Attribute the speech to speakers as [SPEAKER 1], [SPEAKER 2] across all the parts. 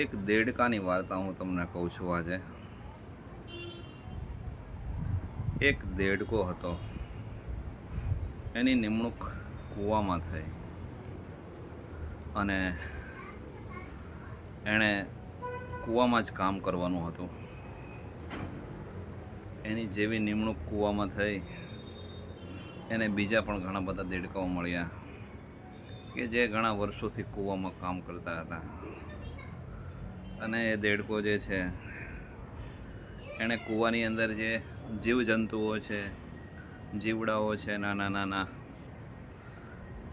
[SPEAKER 1] એક દેડકાની વાર્તા હું તમને કહું છું આજે. એક દેડકો હતો. એની નિમણૂક કૂવામાં થઈ અને એણે કૂવામાં જ કામ કરવાનું હતું. એની જેવી નિમણૂક કૂવામાં થઈ એને બીજા પણ ઘણા બધા દેડકાઓ મળ્યા કે જે ઘણા વર્ષોથી કૂવામાં કામ કરતા હતા. અને એ દેડકો જે છે એણે કૂવાની અંદર જે જીવજંતુઓ છે, જીવડાઓ છે નાના નાના,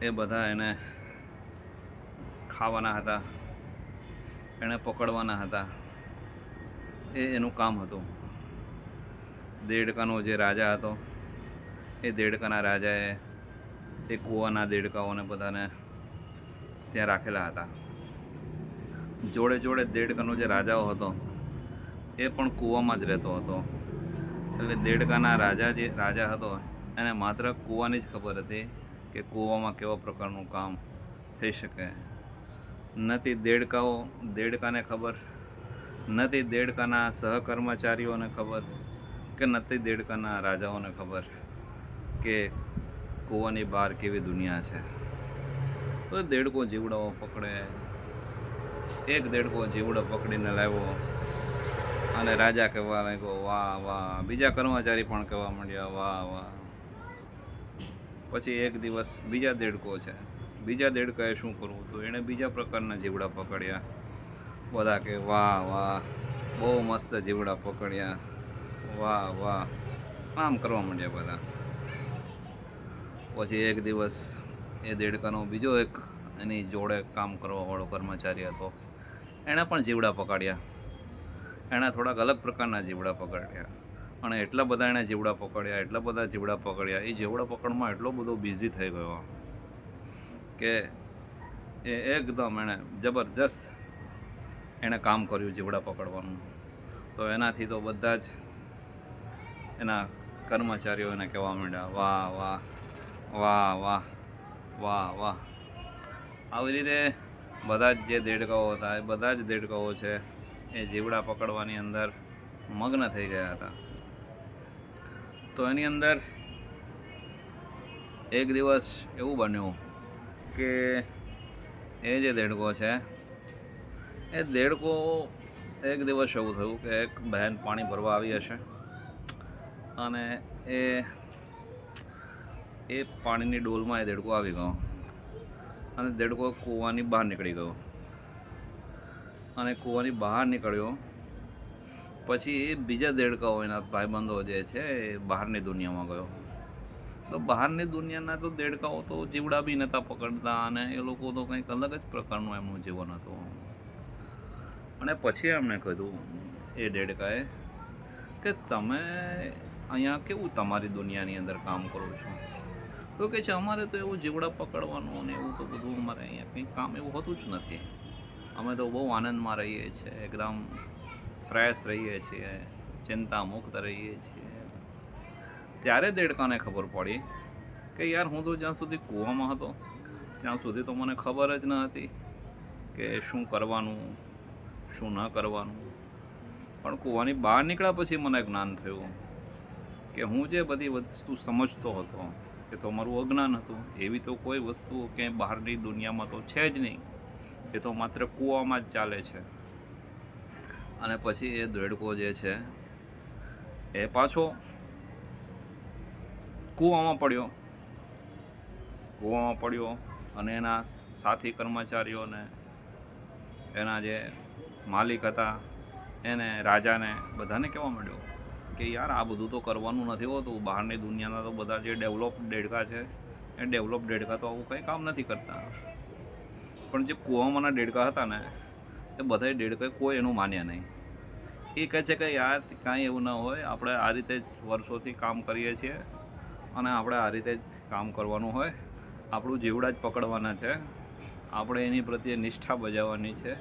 [SPEAKER 1] એ બધા એને ખાવાના હતા, એણે પકડવાના હતા. એ એનું કામ હતું. દેડકાનો જે રાજા હતો એ દેડકાના રાજાએ એ કૂવાના દેડકાઓને બધાને ત્યાં રાખેલા હતા. જોડે જોડે દેડકાનો જે રાજાઓ હતો એ પણ કૂવામાં જ રહેતો હતો. એટલે દેડકાના રાજા હતો એને માત્ર કૂવાની જ ખબર હતી કે કૂવામાં કેવા પ્રકારનું કામ થઈ શકે. નથી દેડકાને ખબર, નથી દેડકાના સહકર્મચારીઓને ખબર, કે નથી દેડકાના રાજાઓને ખબર કે કૂવાની બહાર કેવી દુનિયા છે. તો દેડકો જીવડાઓ પકડે. એક દેડકો જીવડો પકડીને લાવ્યો અને રાજા કહેવા લાગ્યો વાહ વાહ. બીજા કર્મચારી પણ કહેવા માંડ્યા વાહ વાહ. પછી એક દિવસ બીજા દેડકાએ શું કરવું હતું, એણે બીજા પ્રકારના જીવડા પકડ્યા. બધા કે વાહ વાહ, બહુ મસ્ત જીવડા પકડ્યા, વાહ વાહ, આમ કરવા માંડ્યા બધા. પછી એક દિવસ એ દેડકાનો બીજો એક એની જોડે કામ કરવાવાળો કર્મચારી હતો, એણે પણ જીવડા પકડ્યા. એણે થોડાક અલગ પ્રકારના જીવડા પકડ્યા અને એટલા બધા એણે જીવડા પકડ્યા. એ જીવડા પકડમાં એટલો બધો બિઝી થઈ ગયો કે એ એકદમ એણે જબરજસ્ત એણે કામ કર્યું જીવડા પકડવાનું. તો એનાથી તો બધા જ એના કર્મચારીઓ એને કહેવા માંડ્યા વાહ વાહ, વાહ વાહ, વાહ વાહ. આવી રીતે બધા જ જે દેડકાઓ હતા એ બધા જ દેડકાઓ છે એ જીવડા પકડવાની અંદર મગ્ન થઈ ગયા હતા. તો એની અંદર એક દિવસ એવું બન્યું કે એ જે દેડકો છે એ દેડકો એક દિવસ એવું થયું કે એક બહેન પાણી ભરવા આવી હશે અને એ પાણીની ડોલમાં એ દેડકો આવી ગયો અને દેડકો કૂવાની બહાર નીકળી ગયો. અને કૂવાની બહાર નીકળ્યો પછી એ બીજા દેડકાઓ એના ભાઈબંધો જે છે એ બહારની દુનિયામાં ગયો. તો બહારની દુનિયાના તો દેડકાઓ તો જીવડા બી નહોતા પકડતા અને એ લોકો તો કંઈક અલગ જ પ્રકારનું એમનું જીવન હતું. અને પછી એમણે કીધું એ દેડકાએ કે તમે અહીંયા કેવું તમારી દુનિયાની અંદર કામ કરો છો? તો કે છે અમારે તો એવું જીવડા પકડવાનું અને એવું તો બધું અમારે અહીંયા કંઈ કામ એવું હોતું જ નથી. અમે તો બહુ આનંદમાં રહીએ છીએ, એકદમ ફ્રેશ રહીએ છીએ, ચિંતા મુક્ત રહીએ છીએ. ત્યારે દેડકાને ખબર પડી કે યાર, હું તો જ્યાં સુધી કૂવામાં હતો ત્યાં સુધી તો મને ખબર જ ન હતી કે શું કરવાનું, શું ન કરવાનું. પણ કૂવાની બહાર નીકળ્યા પછી મને જ્ઞાન થયું કે હું જે બધી વસ્તુ સમજતો હતો એ તો મારું અજ્ઞાન હતું. એવી તો કોઈ વસ્તુ ક્યાંય બહારની દુનિયામાં તો છે જ નહીં, એ તો માત્ર કૂવામાં જ ચાલે છે. અને પછી એ દેડકો જે છે એ પાછો કૂવામાં પડ્યો અને એના સાથી કર્મચારીઓને, એના જે માલિક હતા એને, રાજાને, બધાને કહેવા માંડ્યો કે યાર, આ બધું તો કરવાનું નથી હોતું. બહારની દુનિયાના તો બધા જે ડેવલપ દેડકા છે એ ડેવલપ દેડકા તો આવું કંઈ કામ નથી કરતા. પણ જે કૂવામાંના દેડકા હતા ને એ બધા દેડકાએ કોઈ એનું માન્યા નહીં. એ કહે છે કે યાર, કાંઈ એવું ન હોય, આપણે આ રીતે જ વર્ષોથી કામ કરીએ છીએ અને આપણે આ રીતે જ કામ કરવાનું હોય. આપણું જીવડા જ પકડવાના છે, આપણે એની પ્રત્યે નિષ્ઠા બજાવવાની છે.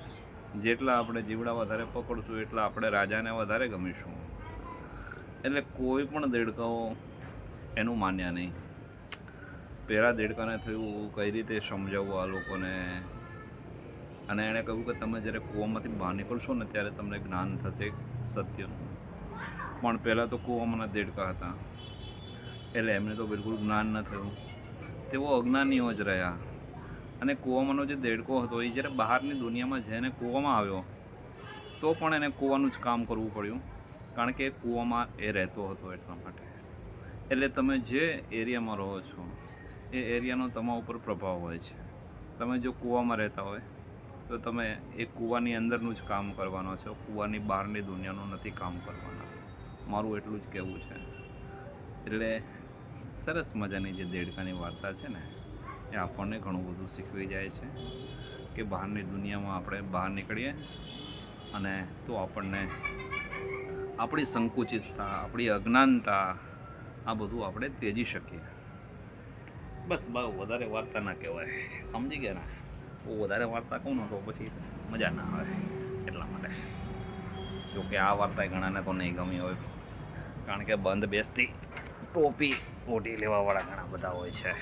[SPEAKER 1] જેટલા આપણે જીવડા વધારે પકડશું એટલા આપણે રાજાને વધારે ગમીશું. એટલે કોઈ પણ દેડકાઓ એનું માન્યા નહીં. પહેલાં દેડકાને થયું કઈ રીતે સમજાવવું આ લોકોને અને એણે કહ્યું કે તમે જ્યારે કૂવામાંથી બહાર નીકળશો ને ત્યારે તમને જ્ઞાન થશે સત્યનું. પણ પહેલાં તો કૂવામાંના દેડકા હતા, એટલે એમને તો બિલકુલ જ્ઞાન ન થયું. તેઓ અજ્ઞાનીઓ જ રહ્યા. અને કૂવામાંનો જે દેડકો હતો એ જ્યારે બહારની દુનિયામાં જઈને કૂવામાં આવ્યો તો પણ એને કૂવાનું જ કામ કરવું પડ્યું, કારણ કે કૂવામાં એ રહેતો હતો એટલા માટે. એટલે તમે જે એરિયામાં રહો છો એ એરિયાનો તમારા ઉપર પ્રભાવ હોય છે. તમે જો કૂવામાં રહેતા હોય તો તમે એ કૂવાની અંદરનું જ કામ કરવાનો છો, કૂવાની બહારની દુનિયાનું નથી કામ કરવાના. મારું એટલું જ કહેવું છે. એટલે સરસ મજાની જે દેડકાની વાર્તા છે ને એ આપણને ઘણું બધું શીખવી જાય છે કે બહારની દુનિયામાં આપણે બહાર નીકળીએ અને તો આપણને આપણી સંકુચિતતા, આપણી અજ્ઞાનતા, આ બધું આપણે ત્યજી શકીએ. બસ બહુ વધારે વાર્તા ના કહેવાય, સમજી ગયા ને? બહુ વધારે વાર્તા કહું ને તો પછી મજા ના આવે, એટલા માટે. જોકે આ વાર્તા ઘણાને તો નહીં ગમી હોય, કારણ કે બંધ બેસતી ટોપી ઓઢી લેવાવાળા ઘણા બધા હોય છે.